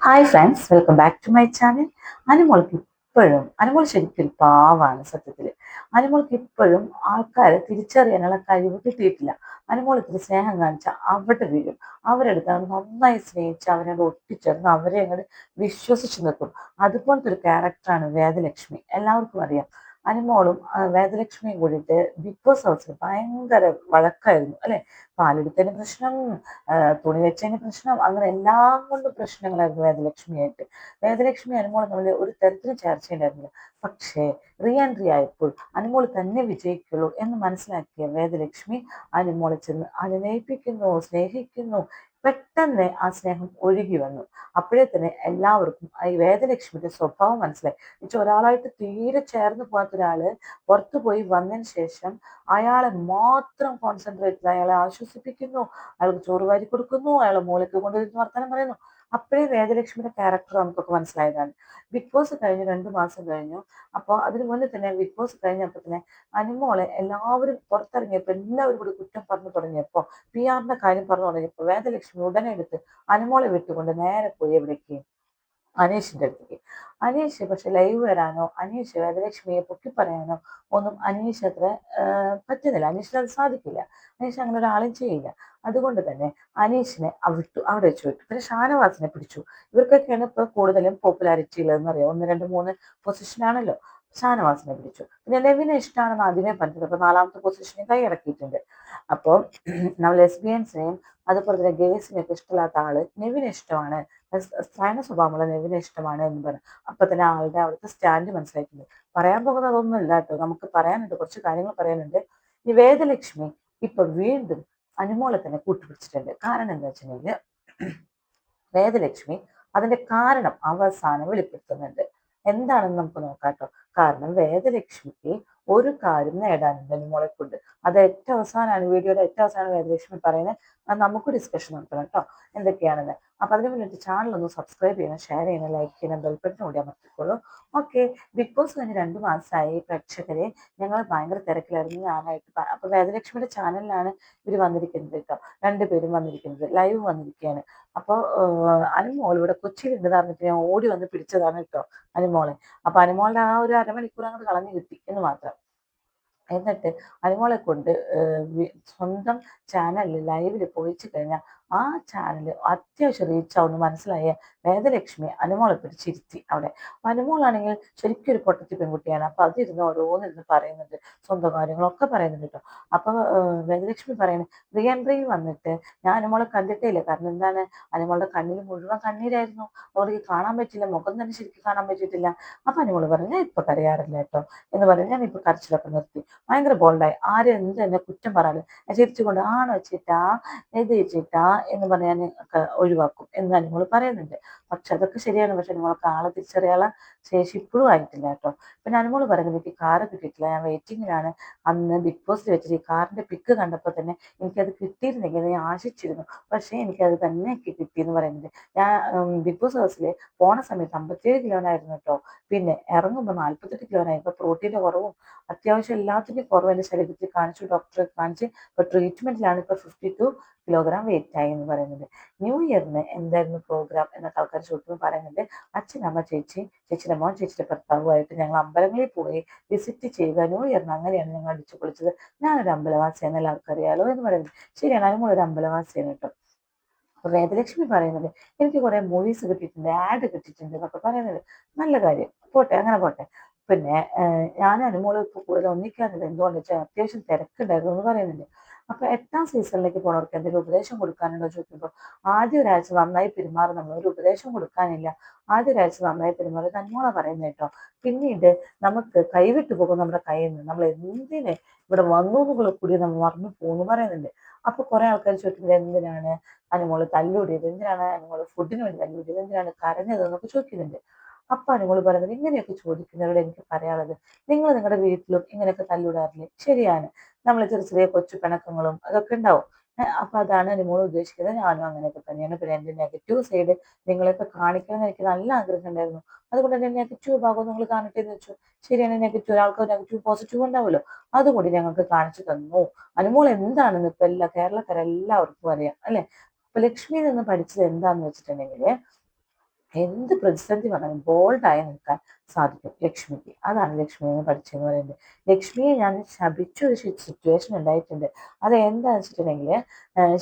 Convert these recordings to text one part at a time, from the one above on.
Hi friends, welcome back to my channel. അനുമോൾക്ക് ഇപ്പോഴും അനുമോൾ ശരിക്കും ഒരു പാവാണ് സത്യത്തിൽ. അനുമോൾക്ക് ഇപ്പോഴും ആൾക്കാരെ തിരിച്ചറിയാനുള്ള കഴിവ് കിട്ടിയിട്ടില്ല. അനുമോൾ ഇത്തിരി സ്നേഹം കാണിച്ചാൽ അവിടെ വീഴും. അവരെടുത്താണ് നന്നായി സ്നേഹിച്ച് അവരോട് ഒട്ടിച്ചേർന്ന് അവരെ അങ്ങോട്ട് വിശ്വസിച്ച് നിൽക്കും. അതുപോലത്തെ ഒരു ക്യാരക്ടറാണ് വേദലക്ഷ്മി. എല്ലാവർക്കും അറിയാം. അനുമോളും വേദലക്ഷ്മിയും കൂടിയിട്ട് ബിഗ് ബോസ് ഹൗസിൽ ഭയങ്കര വഴക്കായിരുന്നു അല്ലെ. പാലെടുത്തതിന് പ്രശ്നം, തുണി വെച്ചതിന് പ്രശ്നം, അങ്ങനെ എല്ലാം കൊണ്ടും പ്രശ്നങ്ങളായിരുന്നു വേദലക്ഷ്മിയായിട്ട്. വേദലക്ഷ്മി അനുമോൾ തമ്മിൽ ഒരു തരത്തിലും ചർച്ചയുണ്ടായിരുന്നില്ല. പക്ഷേ റീ എൻട്രി ആയപ്പോൾ അനുമോൾ തന്നെ വിജയിക്കുള്ളൂ എന്ന് മനസ്സിലാക്കിയ വേദലക്ഷ്മി അനുമോളെ ചെന്ന് അനുനയിപ്പിക്കുന്നു, സ്നേഹിക്കുന്നു. പെട്ടെന്ന് ആ സ്നേഹം ഒഴുകി വന്നു. അപ്പോഴേ തന്നെ എല്ലാവർക്കും ഈ വേദലക്ഷ്മിയുടെ സ്വഭാവം മനസ്സിലായി. എന്നുവെച്ചാൽ ഒരാളായിട്ട് തീരെ ചേർന്ന് പോകാത്ത ഒരാള് പുറത്തു പോയി വന്നതിന് ശേഷം അയാളെ മാത്രം കോൺസെൻട്രേറ്റ് ചെയ്ത് അയാളെ ആശ്വസിപ്പിക്കുന്നു, അയാൾക്ക് ചോറ് വാരി കൊടുക്കുന്നു, അയാളെ മൂലയ്ക്ക് കൊണ്ടുവരുന്ന വർത്തമാനം പറയുന്നു. അപ്പോഴേ വേദലക്ഷ്മിയുടെ ക്യാരക്ടർ നമുക്കൊക്കെ മനസ്സിലായതാണ്. ബിഗ് ബോസ് കഴിഞ്ഞു 2 മാസം കഴിഞ്ഞു. അപ്പോൾ അതിന് മുന്നേ തന്നെ ബിഗ് ബോസ് കഴിഞ്ഞപ്പോൾ തന്നെ അനുമോളെ എല്ലാവരും പുറത്തിറങ്ങിയപ്പോൾ എല്ലാവരും കൂടി കുറ്റം പറഞ്ഞു തുടങ്ങിയപ്പോൾ, പി ആറിന്റെ കാര്യം പറഞ്ഞു തുടങ്ങിയപ്പോൾ വേദലക്ഷ്മി ഉടനെ എടുത്ത് അനുമോളെ വിട്ടുകൊണ്ട് നേരെ പോയി എവിടേക്ക്, അനീഷിന്റെ അടുത്തേക്ക്. അനീഷ് പക്ഷെ ലൈവ് വരാനോ അനീഷ് വേദലക്ഷ്മിയെ പൊക്കി പറയാനോ ഒന്നും അനീഷ് അത്ര പറ്റുന്നില്ല. അനീഷിന് അത് സാധിക്കില്ല. അനീഷ് അങ്ങനെ ഒരാളും ചെയ്യില്ല. അതുകൊണ്ട് തന്നെ അനീഷിനെ വിട്ടു, അവിടെ വെച്ച് വിട്ടു. പിന്നെ ഷാനവാസിനെ പിടിച്ചു. ഇവർക്കൊക്കെയാണ് ഇപ്പൊ കൂടുതലും പോപ്പുലാരിറ്റി ഉള്ളതെന്ന് അറിയാം. 1, 2, 3 പൊസിഷനാണല്ലോ. ഷാനവാസിനെ പിടിച്ചു. പിന്നെ നെവിനെ ഇഷ്ടമാണെന്ന് ആദ്യമേ പറഞ്ഞത്. അപ്പൊ 4ാമത്തെ പൊസിഷനെ കൈയടക്കിയിട്ടുണ്ട്. അപ്പോൾ നമ്മൾ ലെസ്ബിയൻസിനെയും അതുപോലെ തന്നെ ഗേൾസിനെയൊക്കെ ഇഷ്ടമില്ലാത്ത ആള് നെവിനെ ഇഷ്ടമാണ്, സൈന സ്വഭാവമുള്ള നെവിനെ ഇഷ്ടമാണ് എന്ന് പറഞ്ഞു. അപ്പൊ തന്നെ ആളുടെ അവിടുത്തെ സ്റ്റാൻഡ് മനസ്സിലായിട്ടുണ്ട്. പറയാൻ പോകുന്നത് അതൊന്നും ഇല്ല കേട്ടോ, നമുക്ക് പറയാനുണ്ട്, കുറച്ച് കാര്യങ്ങൾ പറയാനുണ്ട്. ഈ വേദലക്ഷ്മി ഇപ്പൊ വീണ്ടും അനുമോളെ തന്നെ കൂട്ടുപിടിച്ചിട്ടുണ്ട്. കാരണം എന്താ വെച്ചിട്ടുണ്ടെങ്കിൽ വേദലക്ഷ്മി അതിന്റെ കാരണം അവസാനം വെളിപ്പെടുത്തുന്നുണ്ട്. എന്താണെന്ന് നമുക്ക് നോക്കാട്ടോ. കാരണം വേദലക്ഷ്മിക്ക് ഒരു കാര്യം നേടാനുണ്ട് അനുമോളെ കൊണ്ട്. അത് ഏറ്റവും അവസാനമാണ്, വീഡിയോയുടെ ഏറ്റവും അവസാനം വേദലക്ഷ്മി പറയുന്നത്. അത് നമുക്ക് ഡിസ്കഷൻ നടത്തണം കേട്ടോ, എന്തൊക്കെയാണെന്ന്. അപ്പൊ അതിന് വേണ്ടിയിട്ട് ചാനൽ ഒന്ന് സബ്സ്ക്രൈബ് ചെയ്യണം, ഷെയർ ചെയ്യണം, ലൈക്ക് ചെയ്യണം, ബെൽബട്ടൺ കൂടി അമർത്തിക്കോളൂ. ഓക്കെ. ബിഗ് ബോസ് കഴിഞ്ഞ് 2 മാസമായി പ്രേക്ഷകരെ. ഞങ്ങൾ ഭയങ്കര തിരക്കിലായിരുന്നു ഞാനായിട്ട്. അപ്പൊ വേദലക്ഷ്മിയുടെ ചാനലിലാണ് ഇവർ വന്നിരിക്കുന്നത് കേട്ടോ. 2 പേരും വന്നിരിക്കുന്നത്, ലൈവ് വന്നിരിക്കുകയാണ്. അപ്പോൾ അനുമോൾ ഇവിടെ കൊച്ചിയിലുണ്ടെന്ന് പറഞ്ഞിട്ട് ഞാൻ ഓടി വന്ന് പിടിച്ചതാണ് കേട്ടോ അനുമോളെ. അപ്പൊ അനുമോളുടെ ആ ഒരു അരമണിക്കൂർ അങ്ങോട്ട് കളഞ്ഞു കിട്ടി എന്ന് മാത്രം. എന്നിട്ട് അനുമോളെ കൊണ്ട് സ്വന്തം ചാനലിൽ ലൈവിൽ പോയിച്ചു കഴിഞ്ഞാൽ ആ ചാനൽ അത്യാവശ്യം റീച്ച് ആവുമെന്ന് മനസ്സിലായ വേദലക്ഷ്മി അനുമോളെ പിടിച്ചിരുത്തി അവിടെ. അനുമോളാണെങ്കിൽ ശരിക്കും ഒരു പൊട്ടത്തി പെൺകുട്ടിയാണ്. അപ്പൊ അതിരുന്ന് ഓരോന്നിരുന്ന് പറയുന്നുണ്ട്, സ്വന്തം കാര്യങ്ങളൊക്കെ പറയുന്നുണ്ട് കേട്ടോ. അപ്പൊ വേദലക്ഷ്മി പറയുന്നത്, റീ എൻട്രിയിൽ വന്നിട്ട് ഞാൻ അനുമോളെ കണ്ടിട്ടേ ഇല്ല. കാരണം എന്താണ്, അനുമോളുടെ കണ്ണിൽ മുഴുവൻ കണ്ണീരായിരുന്നു. അവർക്ക് കാണാൻ പറ്റില്ല, മുഖം തന്നെ ശരിക്കും കാണാൻ പറ്റിയിട്ടില്ല. അപ്പൊ അനുമോള് പറഞ്ഞു, ഞാൻ ഇപ്പൊ കരയാറില്ല കേട്ടോ എന്ന് പറഞ്ഞു. ഞാൻ ഇപ്പൊ കരച്ചിലൊക്കെ നിർത്തി. ഭയങ്കര ബോൾഡായി. ആരും എന്ത് തന്നെ കുറ്റം പറയാനും ചിരിച്ചുകൊണ്ട് ആണോ ചേട്ടാ, ഇത് ചേട്ടാ എന്ന് പറയാൻ ഒഴിവാക്കും എന്ന് അനുമോള് പറയുന്നുണ്ട്. പക്ഷെ അതൊക്കെ ശരിയാണ്. പക്ഷെ അനുമോൾക്ക് ആളെ തിരിച്ചറിയാനുള്ള ശേഷി ഇപ്പോഴും ആയിട്ടില്ല കേട്ടോ. പിന്നെ അനുമോള് പറയുന്നത്, എനിക്ക് കാറ് കിട്ടിയിട്ടില്ല, ഞാൻ വെയിറ്റിങ്ങിലാണ്. അന്ന് ബിഗ് ബോസിൽ വെച്ചിട്ട് ഈ കാറിന്റെ പിക്ക് കണ്ടപ്പോൾ തന്നെ എനിക്കത് കിട്ടിയിരുന്നെങ്കിൽ ഞാൻ ആശിച്ചിരുന്നു. പക്ഷേ എനിക്കത് തന്നെ എനിക്ക് കിട്ടിയെന്ന് പറയുന്നുണ്ട്. ഞാൻ ബിഗ് ബോസ് ഹൗസിൽ പോണ സമയത്ത് 57 കിലോനായിരുന്നു കേട്ടോ. പിന്നെ ഇറങ്ങുമ്പോൾ 48 കിലോനായി. ഇപ്പൊ പ്രോട്ടീന്റെ കുറവും അത്യാവശ്യം എല്ലാത്തിൻ്റെയും കുറവ് എൻ്റെ ശരീരത്തിൽ കാണിച്ചു, ഡോക്ടറെ കാണിച്ച്. ഇപ്പൊ ട്രീറ്റ്മെന്റിലാണ്. ഇപ്പൊ 52 കിലോഗ്രാം വെയിറ്റ് ആയി എന്ന് പറയുന്നുണ്ട്. ന്യൂ ഇയറിന് എന്തായിരുന്നു പ്രോഗ്രാം എന്നൊക്കെ ആൾക്കാർ ചോദിക്കുമ്പോൾ പറയുന്നുണ്ട്, അച്ഛനമ്മ ചേച്ചി, ചേച്ചിയുടെ മോൻ, ചേച്ചിയുടെ ഭർത്താവുമായിട്ട് ഞങ്ങൾ അമ്പലങ്ങളിൽ പോയി വിസിറ്റ് ചെയ്യുക. ന്യൂ ഇയറിന് അങ്ങനെയാണ് ഞങ്ങൾ അടിച്ചു പൊളിച്ചത്. ഞാനൊരു അമ്പലവാസിയാണ്, എല്ലാവർക്കും അറിയാലോ എന്ന് പറയുന്നത്. ശരിയാണ്, അനുമോൾ ഒരു അമ്പലവാസിയാണ് കേട്ടോ. അപ്പൊ വേദലക്ഷ്മി പറയുന്നത്, എനിക്ക് കുറെ മൂവീസ് കിട്ടിയിട്ടുണ്ട്, ആഡ് കിട്ടിയിട്ടുണ്ട് എന്നൊക്കെ പറയുന്നത്. നല്ല കാര്യം, പോട്ടെ, അങ്ങനെ പോട്ടെ. പിന്നെ ഞാൻ അനുമോള് ഇപ്പൊ കൂടുതൽ ഒന്നിക്കാറില്ല. എന്തുകൊണ്ട് വെച്ചാൽ അത്യാവശ്യം തിരക്കുണ്ടായിരുന്നു എന്ന് പറയുന്നുണ്ട്. അപ്പൊ 8ാം സീസണിലേക്ക് പോണവർക്ക് എന്തെങ്കിലും ഉപദേശം കൊടുക്കാനുണ്ടോ ചോദിക്കുമ്പോൾ, ആദ്യ ഒരാഴ്ച നന്നായി പെരുമാറും, നമ്മൾ ഒരു ഉപദേശം കൊടുക്കാനില്ല. ആദ്യ ഒരാഴ്ച നന്നായി പെരുമാറും അനുമോള പറയുന്നത് കേട്ടോ. പിന്നീട് നമുക്ക് കൈവിട്ടു പോകും നമ്മുടെ കയ്യിൽ നിന്ന്. നമ്മൾ എന്തിന് ഇവിടെ വന്നു എന്നുള്ള കൂടി നമ്മൾ മറന്നു പോകുന്നു പറയുന്നുണ്ട്. അപ്പൊ കുറെ ആൾക്കാർ ചോദിക്കുന്നത്, എന്തിനാണ് അനുമോള് തല്ലൂടിയത്, എന്തിനാണ് അനുമോള് ഫുഡിന് വേണ്ടി തല്ലൂടിയത്, എന്തിനാണ് കരഞ്ഞത് എന്നൊക്കെ ചോദിക്കുന്നുണ്ട്. അപ്പൊ അനുമോള് പറയുന്നത്, ഇങ്ങനെയൊക്കെ ചോദിക്കുന്നവരോട് എനിക്ക് പറയാനുള്ളത്, നിങ്ങൾ നിങ്ങളുടെ വീട്ടിലും ഇങ്ങനെയൊക്കെ തല്ലൂടാറില്ലേ? ശരിയാണ്, നമ്മൾ ചെറിയ ചെറിയ കൊച്ചു പിണക്കങ്ങളും അതൊക്കെ ഉണ്ടാവും. അപ്പൊ അതാണ് അനുമോള് ഉദ്ദേശിക്കുന്നത്. ഞാനും അങ്ങനെയൊക്കെ തന്നെയാണ്. പിന്നെ എന്റെ നെഗറ്റീവ് സൈഡ് നിങ്ങളെയൊക്കെ കാണിക്കണം എന്ന് എനിക്ക് നല്ല ആഗ്രഹം ഉണ്ടായിരുന്നു. അതുകൊണ്ട് എന്റെ നെഗറ്റീവ് ഭാഗം നിങ്ങൾ കാണട്ടെ എന്ന് വെച്ചു. ശരിയാണ്, നെഗറ്റീവ് ഒരാൾക്ക് നെഗറ്റീവ് പോസിറ്റീവ് ഉണ്ടാവുമല്ലോ, അതുകൂടി ഞങ്ങൾക്ക് കാണിച്ചു തന്നു. അനുമോൾ എന്താണെന്ന് ഇപ്പൊ കേരളക്കാരെല്ലാവർക്കും അറിയാം അല്ലെ. അപ്പൊ ലക്ഷ്മിയിൽ നിന്ന് പഠിച്ചത് എന്താന്ന് വെച്ചിട്ടുണ്ടെങ്കിൽ, എന്ത് പ്രതിസന്ധി വന്നാലും ബോൾഡായി നിൽക്കാൻ സാധിക്കും ലക്ഷ്മിക്ക്. അതാണ് ലക്ഷ്മി എന്ന് പഠിച്ചെന്ന് പറയുന്നത്. ലക്ഷ്മിയെ ഞാൻ ശപിച്ച ഒരു സിറ്റുവേഷൻ ഉണ്ടായിട്ടുണ്ട്. അത് എന്താണെന്ന് വെച്ചിട്ടുണ്ടെങ്കിൽ,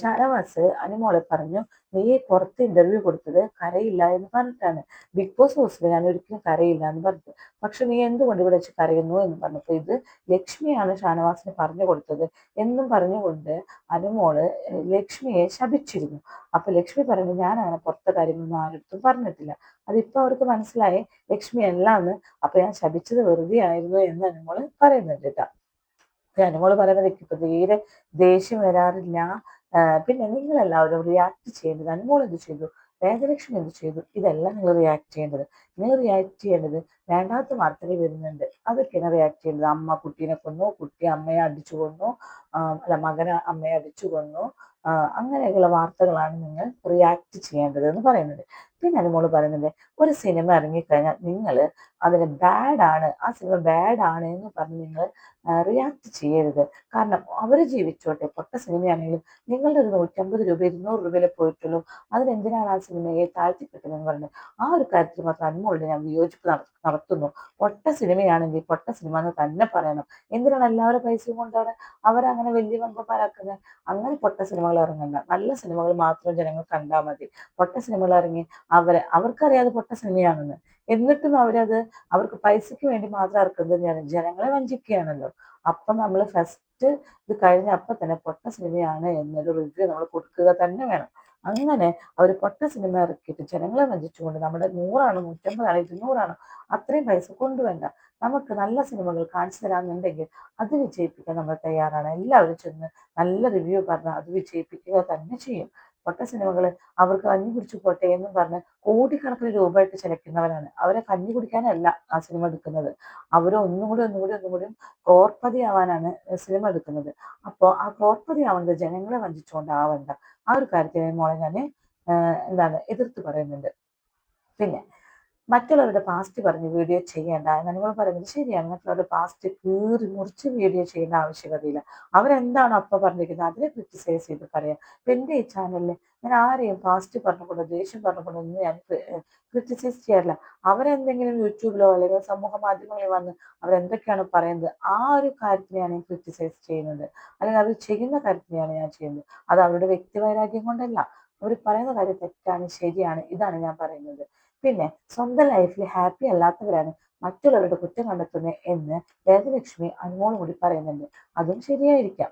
ഷാനവാസ് അനുമോളെ പറഞ്ഞു, നീ പുറത്ത് ഇന്റർവ്യൂ കൊടുത്തത് കരയില്ല എന്ന് പറഞ്ഞിട്ടാണ്. ബിഗ് ബോസ് ഹൗസിൽ ഞാൻ ഒരിക്കലും കരയില്ല എന്ന് പറഞ്ഞു. പക്ഷെ നീ എന്തുകൊണ്ട് ഇവിടെ വെച്ച് കരയുന്നു എന്ന് പറഞ്ഞപ്പോൾ, ഇത് ലക്ഷ്മിയാണ് ഷാനവാസിന് പറഞ്ഞു കൊടുത്തത് എന്നും പറഞ്ഞുകൊണ്ട് അനുമോള് ലക്ഷ്മിയെ ശപിച്ചിരുന്നു. അപ്പൊ ലക്ഷ്മി പറഞ്ഞു, ഞാൻ അങ്ങനെ പുറത്തെ കാര്യങ്ങളൊന്നും ആരടുത്തും പറഞ്ഞിട്ടില്ല. അതിപ്പോ അവർക്ക് മനസ്സിലായി ലക്ഷ്മി അല്ലാന്ന്. അപ്പൊ ഞാൻ ശപിച്ചത് വെറുതെ ആയിരുന്നു എന്ന് അനുമോള് പറയുന്നുണ്ട് കേട്ടോ. അനുമോള് പറയുന്നത് എനിക്ക് ഇപ്പൊ തീരെ ദേഷ്യം വരാറില്ല. പിന്നെ നിങ്ങൾ എല്ലാവരും റിയാക്ട് ചെയ്യേണ്ടത്, അനുമോൾ എന്ത് ചെയ്തു, വേദലക്ഷ്മി എന്ത് ചെയ്തു, ഇതെല്ലാം നിങ്ങൾ റിയാക്ട് ചെയ്യേണ്ടത്. നിങ്ങൾ റിയാക്ട് ചെയ്യേണ്ടത് വേണ്ടാത്ത വാർത്തകൾ വരുന്നുണ്ട്, അതൊക്കെയാണ് റിയാക്ട് ചെയ്യേണ്ടത്. അമ്മ കുട്ടീനെ കൊന്നു, കുട്ടി അമ്മയെ അടിച്ചു കൊന്നു, അല്ല മകനെ അമ്മയെ അടിച്ചു കൊന്നു, അങ്ങനെയൊക്കെയുള്ള വാർത്തകളാണ് നിങ്ങൾ റിയാക്ട് ചെയ്യേണ്ടത് എന്ന് പറയുന്നത്. പിന്നെ അനുമോള് പറയുന്നത്, ഒരു സിനിമ ഇറങ്ങിക്കഴിഞ്ഞാൽ നിങ്ങൾ അതിന് ബാഡാണ്, ആ സിനിമ ബാഡാണ് എന്ന് പറഞ്ഞ് നിങ്ങൾ റിയാക്ട് ചെയ്യരുത്. കാരണം അവർ ജീവിച്ചോട്ടെ, പൊട്ട സിനിമയാണെങ്കിലും നിങ്ങളുടെ ഒരു 150 രൂപ 200 രൂപയിലെ പോയിട്ടുള്ളൂ, അതിനെന്തിനാണ് ആ സിനിമയെ താഴ്ത്തിക്കെട്ടുന്നതെന്ന് പറഞ്ഞത്. ആ ഒരു കാര്യത്തിൽ മാത്രം അനുമോളോട് ഞാൻ വിയോജിപ്പ് നടത്തുന്നു. പൊട്ട സിനിമയാണെങ്കിൽ പൊട്ട സിനിമ എന്ന് തന്നെ പറയണം. എന്തിനാണ് എല്ലാവരുടെ പൈസയും കൊണ്ടാണ് അവരങ്ങനെ വലിയ വമ്പന്മാരാക്കുന്നത്? അങ്ങനെ പൊട്ട സിനിമകൾ ഇറങ്ങണ്ട, നല്ല സിനിമകൾ മാത്രം ജനങ്ങൾ കണ്ടാൽ മതി. പൊട്ട സിനിമകൾ ഇറങ്ങി അവർക്കറിയാതെ പൊട്ട സിനിമയാണെന്ന്, എന്നിട്ടും അവരത് അവർക്ക് പൈസയ്ക്ക് വേണ്ടി മാത്രം ഇറക്കുന്നത് ജനങ്ങളെ വഞ്ചിക്കുകയാണല്ലോ. അപ്പം നമ്മൾ ഫസ്റ്റ് ഇത് കഴിഞ്ഞ അപ്പം തന്നെ പൊട്ട സിനിമയാണ് എന്നൊരു റിവ്യൂ നമ്മൾ കൊടുക്കുക തന്നെ വേണം. അങ്ങനെ അവർ പൊട്ട സിനിമ ഇറക്കിയിട്ട് ജനങ്ങളെ വഞ്ചിച്ചുകൊണ്ട് നമ്മുടെ 100 ആണോ 150 ആണോ 200 ആണോ അത്രയും പൈസ കൊണ്ടുവേണ്ട. നമുക്ക് നല്ല സിനിമകൾ കാണിച്ചു തരാമെന്നുണ്ടെങ്കിൽ അത് വിജയിപ്പിക്കാൻ നമ്മൾ തയ്യാറാണ്. എല്ലാവരും ചെന്ന് നല്ല റിവ്യൂ പറഞ്ഞാൽ അത് വിജയിപ്പിക്കുക തന്നെ ചെയ്യും. പൊട്ട സിനിമകൾ അവർക്ക് കഞ്ഞി കുടിച്ചു പോട്ടെ എന്ന് പറഞ്ഞ് കോടിക്കണക്കിന് രൂപ ഇട്ട് ചിലക്കുന്നവരാണ്. അവരെ കഞ്ഞി കുടിക്കാനല്ല ആ സിനിമ എടുക്കുന്നത്, അവർ ഒന്നും കൂടി കോർപ്പതി ആവാനാണ് സിനിമ എടുക്കുന്നത്. അപ്പോൾ ആ കോർപ്പതി ആവുന്നത് ജനങ്ങളെ വഞ്ചിച്ചുകൊണ്ടാവണ്ട. ആ ഒരു കാര്യത്തിന് മോളെ ഞാൻ എതിർത്ത് പറയുന്നുണ്ട്. പിന്നെ മറ്റുള്ളവരുടെ പാസ്റ്റ് പറഞ്ഞ് വീഡിയോ ചെയ്യേണ്ട എന്ന് നിങ്ങൾ പറയുന്നത് ശരിയാണ്. മറ്റുള്ളവരുടെ പാസ്റ്റ് കീറി മുറിച്ച് വീഡിയോ ചെയ്യേണ്ട ആവശ്യകതയില്ല. അവരെന്താണോ അപ്പൊ പറഞ്ഞിരിക്കുന്നത് അതിനെ ക്രിറ്റിസൈസ് ചെയ്ത് പറയാം. ഇപ്പൊ എൻ്റെ ഈ ചാനലിൽ ഞാൻ ആരെയും പാസ്റ്റ് പറഞ്ഞുകൊണ്ടോ ദേഷ്യം പറഞ്ഞുകൊണ്ടോ ഒന്നും ഞാൻ ക്രിറ്റിസൈസ് ചെയ്യാറില്ല. അവരെന്തെങ്കിലും യൂട്യൂബിലോ അല്ലെങ്കിൽ സമൂഹ മാധ്യമങ്ങളിൽ വന്ന് അവരെന്തൊക്കെയാണ് പറയുന്നത് ആ ഒരു കാര്യത്തിനെയാണ് ഞാൻ ക്രിറ്റിസൈസ് ചെയ്യുന്നത്. അല്ലെങ്കിൽ അവർ ചെയ്യുന്ന കാര്യത്തിനെയാണ് ഞാൻ ചെയ്യുന്നത്. അത് അവരുടെ വ്യക്തിവൈരാഗ്യം കൊണ്ടല്ല. അവർ പറയുന്ന കാര്യം തെറ്റാണ്, ശരിയാണ്, ഇതാണ് ഞാൻ പറയുന്നത്. പിന്നെ സ്വന്തം ലൈഫിൽ ഹാപ്പി അല്ലാത്തവരാണ് മറ്റുള്ളവരുടെ കുറ്റം കണ്ടെത്തുന്നത് എന്ന് വേദലക്ഷ്മി അനുമോളും കൂടി പറയുന്നുണ്ട്. അതും ശരിയായിരിക്കാം,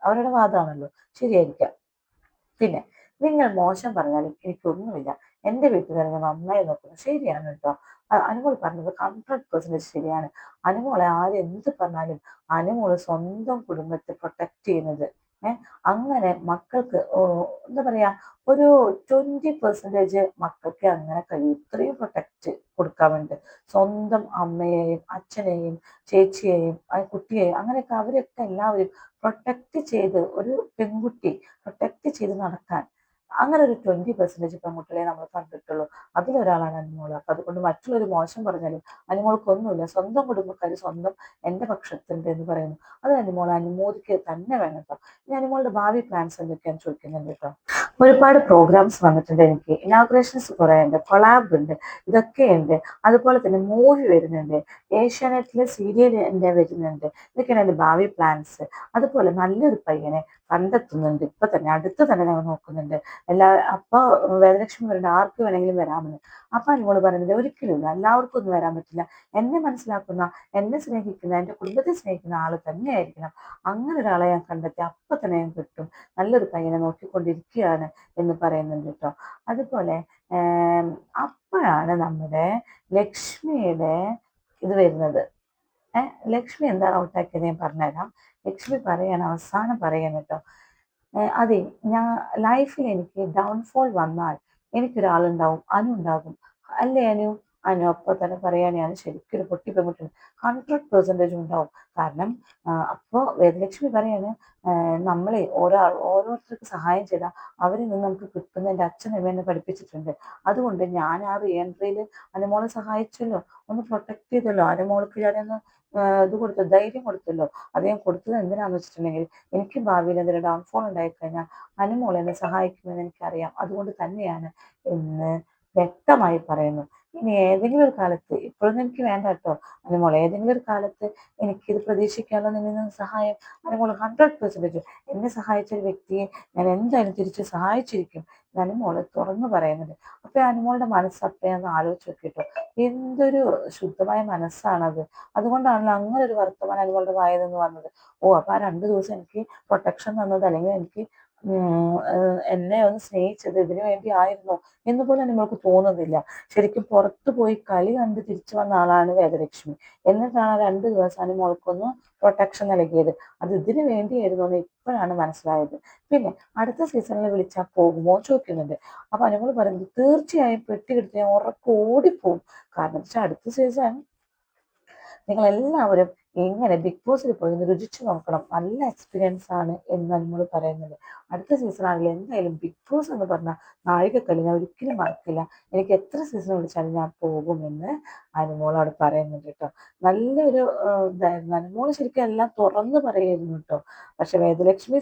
അവരുടെ വാദമാണല്ലോ, ശരിയായിരിക്കാം. പിന്നെ നിങ്ങൾ മോശം പറഞ്ഞാലും എനിക്കൊന്നുമില്ല, എൻ്റെ വീട്ടുകാരെ ഞാൻ നന്നായി നോക്കുന്നു. ശരിയാണ് കേട്ടോ. അനുമോൾ പറഞ്ഞത് 100% ശരിയാണ്. അനുമോളെ ആരും എന്ത് പറഞ്ഞാലും അനുമോള് സ്വന്തം കുടുംബത്തെ പ്രൊട്ടക്ട് ചെയ്യുന്നത്, അങ്ങനെ മക്കൾക്ക് എന്താ പറയാ, ഒരു 20% മക്കൾക്ക് അങ്ങനെ കഴിയും. ഇത്രയും പ്രൊട്ടക്ട് കൊടുക്കാൻ വേണ്ടി സ്വന്തം അമ്മയെയും അച്ഛനെയും ചേച്ചിയെയും കുട്ടിയെയും അങ്ങനെയൊക്കെ അവരൊക്കെ എല്ലാവരും പ്രൊട്ടക്ട് ചെയ്ത് ഒരു പെൺകുട്ടി പ്രൊട്ടക്ട് ചെയ്ത് നടക്കാൻ അങ്ങനെ ഒരു 20% പെൺകുട്ടികളെ നമ്മൾ കണ്ടിട്ടുള്ളൂ. അതിലൊരാളാണ് അനുമോള്. അപ്പൊ അതുകൊണ്ട് മറ്റുള്ളൊരു മോശം പറഞ്ഞാലും അനുമോൾക്കൊന്നുമില്ല, സ്വന്തം കുടുംബക്കാർ സ്വന്തം എൻ്റെ പക്ഷത്തുണ്ട് എന്ന് പറയുന്നു. അത് അനുമോൾ അനുമോദിക്കുക തന്നെ വേണം കേട്ടോ. ഇനി അനുമോളുടെ ഭാവി പ്ലാൻസ് എന്തൊക്കെയാന്ന് ചോദിക്കുന്നുണ്ട് കേട്ടോ. ഒരുപാട് പ്രോഗ്രാംസ് വന്നിട്ടുണ്ട്, എനിക്ക് ഇനാഗ്രേഷൻസ് കുറെ ഉണ്ട്, കൊളാബ് ഉണ്ട്, ഇതൊക്കെ ഉണ്ട്. അതുപോലെ തന്നെ മൂവി വരുന്നുണ്ട്, ഏഷ്യാനെറ്റിലെ സീരിയൽ എൻ്റെ വരുന്നുണ്ട്. ഇതൊക്കെയാണ് എൻ്റെ ഭാവി പ്ലാൻസ്. അതുപോലെ നല്ലൊരു പയ്യനെ കണ്ടെത്തുന്നുണ്ട്, ഇപ്പൊ തന്നെ അടുത്ത് തന്നെ ഞങ്ങൾ നോക്കുന്നുണ്ട്. അപ്പൊ വേദലക്ഷ്മി പറയുന്നത് ആർക്ക് വേണമെങ്കിലും വരാമെന്ന്. അപ്പൊ അനുമോള് പറയുന്നത് ഒരിക്കലും ഇല്ല, എല്ലാവർക്കും ഒന്നും വരാൻ പറ്റില്ല. എന്നെ മനസ്സിലാക്കുന്ന, എന്നെ സ്നേഹിക്കുന്ന, എൻ്റെ കുടുംബത്തെ സ്നേഹിക്കുന്ന ആള് തന്നെ ആയിരിക്കണം. അങ്ങനെ ഒരാളെ ഞാൻ കണ്ടെത്തി അപ്പൊ തന്നെ ഞാൻ കിട്ടും, നല്ലൊരു പയ്യനെ നോക്കിക്കൊണ്ടിരിക്കുകയാണ് എന്ന് പറയുന്നുണ്ട് കേട്ടോ. അതുപോലെ അപ്പോഴാണ് നമ്മുടെ ലക്ഷ്മിയുടെ ഇത് വരുന്നത്. ലക്ഷ്മി എന്താണ് ഔട്ടാക്കിയത് ഞാൻ പറഞ്ഞുതരാം. ലക്ഷ്മി പറയാണ്, അവസാനം പറയാണ് കേട്ടോ, അതെ, ഞാൻ ലൈഫിൽ എനിക്ക് ഡൗൺഫോൾ വന്നാൽ എനിക്കൊരാളുണ്ടാവും, അനു ഉണ്ടാകും. അല്ലേ അനു? അനു അപ്പൊ തന്നെ പറയാണ്, ഞാൻ ശരിക്കും ഒരു പൊട്ടി പെൺകുട്ടിയാണ്, 100% ഉണ്ടാവും. കാരണം അപ്പോ വേദലക്ഷ്മി പറയാണ്, നമ്മളെ ഓരോരുത്തർക്ക് സഹായം ചെയ്താൽ അവരിൽ നിന്ന് നമുക്ക് കിട്ടുന്ന എൻ്റെ അച്ഛൻ എന്നെ പഠിപ്പിച്ചിട്ടുണ്ട്. അതുകൊണ്ട് ഞാൻ ആ റീ എൻട്രിയിൽ അനുമോളെ സഹായിച്ചല്ലോ, ഒന്ന് പ്രൊട്ടക്ട് ചെയ്തല്ലോ, അനുമോൾക്ക് ഞാനൊന്ന് ഇത് കൊടുത്തു, ധൈര്യം കൊടുത്തല്ലോ. അത് ഞാൻ കൊടുത്തത് എന്തിനാന്ന് വെച്ചിട്ടുണ്ടെങ്കിൽ എനിക്ക് ഭാവിയിൽ എന്തെങ്കിലും ഡൗൺഫോൾ ഉണ്ടായിക്കഴിഞ്ഞാൽ അനുമോൾ എന്നെ സഹായിക്കുമെന്ന് എനിക്കറിയാം, അതുകൊണ്ട് തന്നെയാണ് എന്ന് വ്യക്തമായി പറയുന്നു. ഇനി ഏതെങ്കിലും ഒരു കാലത്ത്, ഇപ്പോഴൊന്നും എനിക്ക് വേണ്ട കേട്ടോ അനുമോളെ, ഏതെങ്കിലും ഒരു കാലത്ത് എനിക്കിത് പ്രതീക്ഷിക്കാനുള്ള നിന്നിൽ നിന്ന് സഹായം അനുമോൾ 100% എന്നെ സഹായിച്ച ഒരു വ്യക്തിയെ ഞാൻ എന്തായാലും തിരിച്ച് സഹായിച്ചിരിക്കും എന്ന് അനുമോള് തുറന്നു പറയുന്നുണ്ട്. അപ്പൊ അനുമോളുടെ മനസ്സ് അപ്പയൊന്ന് ആലോചിച്ച് നോക്കിട്ടോ, എന്തൊരു ശുദ്ധമായ മനസ്സാണത്. അതുകൊണ്ടാണല്ലോ അങ്ങനെ ഒരു വർത്തമാനം അനുമോളുടെ വായിൽ നിന്ന് വന്നത്. ഓ, അപ്പൊ ആ 2 ദിവസം എനിക്ക് പ്രൊട്ടക്ഷൻ തന്നത്, അല്ലെങ്കിൽ എനിക്ക് എന്നെ ഒന്ന് സ്നേഹിച്ചത് ഇതിനു വേണ്ടി ആയിരുന്നോ എന്ന് പോലും അനുമോൾക്ക് തോന്നുന്നില്ല. ശരിക്കും പുറത്തു പോയി കളി കണ്ട് തിരിച്ചു വന്ന ആളാണ് വേദലക്ഷ്മി. എന്നിട്ടാണ് 2 ദിവസം അനുമോൾക്കൊന്ന് പ്രൊട്ടക്ഷൻ നൽകിയത്. അത് ഇതിനു വേണ്ടിയായിരുന്നു എന്ന് ഇപ്പോഴാണ് മനസ്സിലായത്. പിന്നെ അടുത്ത സീസണിൽ വിളിച്ചാൽ പോകുമോ ചോദിക്കുന്നുണ്ട്. അപ്പൊ അനുമോൾ പറയുന്നത് തീർച്ചയായും പെട്ടി കിടത്തി ഞാൻ ഉറക്കെ ഓടിപ്പോവും. കാരണം വെച്ചാൽ അടുത്ത സീസൺ നിങ്ങൾ എല്ലാവരും എങ്ങനെ ബിഗ് ബോസിൽ പോയി ഒന്ന് രുചിച്ചു നോക്കണം, നല്ല എക്സ്പീരിയൻസ് ആണ് എന്ന് അനുമോൾ പറയുന്നത്. അടുത്ത സീസൺ ആണെങ്കിൽ എന്തായാലും ബിഗ് ബോസ് എന്ന് പറഞ്ഞ നാഴികക്കല്ല് ഞാൻ ഒരിക്കലും മറക്കില്ല. എനിക്ക് എത്ര സീസൺ വിളിച്ചാലും ഞാൻ പോകുമെന്ന് അനുമോൾ അവിടെ പറയുന്നുണ്ട് കേട്ടോ. നല്ലൊരു ഇതായിരുന്നു. അനുമോൾ ശരിക്കും എല്ലാം തുറന്നു പറയായിരുന്നു കേട്ടോ. പക്ഷെ വേദലക്ഷ്മി